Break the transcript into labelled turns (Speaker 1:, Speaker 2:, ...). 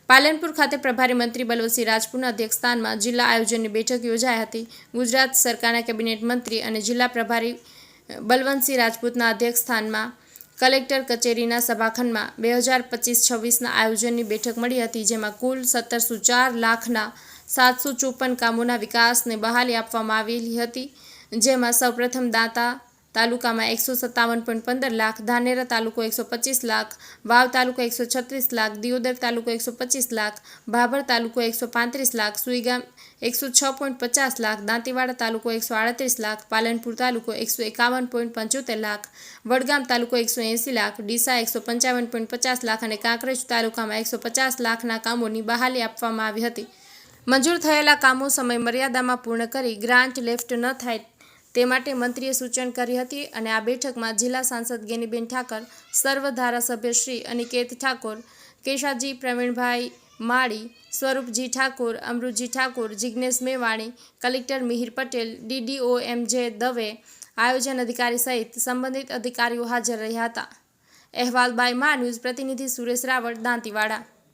Speaker 1: પાલનપુર ખાતે પ્રભારી મંત્રી બલવંતસિંહ રાજપૂતના અધ્યક્ષસ્થાનમાં જિલ્લા આયોજનની બેઠક યોજાઈ હતી। ગુજરાત સરકારના કેબિનેટ મંત્રી અને જિલ્લા પ્રભારી બલવંતસિંહ રાજપૂતના અધ્યક્ષસ્થાનમાં કલેક્ટર કચેરીના સભાખંડમાં 2025-26ના આયોજનની બેઠક મળી હતી, જેમાં કુલ 1704 લાખના 754 કામોના વિકાસને બહાલી આપવામાં આવેલી હતી, જેમાં સૌપ્રથમ દાંતા તાલુકામાં 157.15 લાખ, ધાનેરા તાલુકો 125 લાખ, વાવ તાલુકો 136 લાખ, દિયોદર તાલુકો 125 લાખ, ભાભર તાલુકો 135 લાખ, સુઈગામ 106.50 લાખ, દાંતીવાડા તાલુકો 138 લાખ, પાલનપુર તાલુકો 151.75 લાખ, વડગામ તાલુકો 180 લાખ, ડીસા 155.50 લાખ અને કાંકરેજ તાલુકામાં 150 લાખના કામોની બહાલી આપવામાં આવી હતી। મંજૂર થયેલા કામો સમય મર્યાદામાં પૂર્ણ કરી ગ્રાન્ટ લેફ્ટ ન થાય તે માટે મંત્રીએ સૂચન કરી હતી અને આ બેઠકમાં જિલ્લા સાંસદ ગેનીબેન ઠાકર, સર્વ ધારાસભ્ય શ્રી અનિકેત ઠાકોર, કેશાજી પ્રવીણભાઈ માળી, સ્વરૂપજી ઠાકોર, અમૃતજી ઠાકોર, જિજ્ઞેશ મેવાણી, કલેક્ટર મિહિર પટેલ, ડીડીઓ એમ.જે. દવે, આયોજન અધિકારી સહિત સંબંધિત અધિકારીઓ હાજર રહ્યા હતા। અહેવાલ બાય મા ન્યૂઝ પ્રતિનિધિ સુરેશ રાવળ, દાંતીવાડા।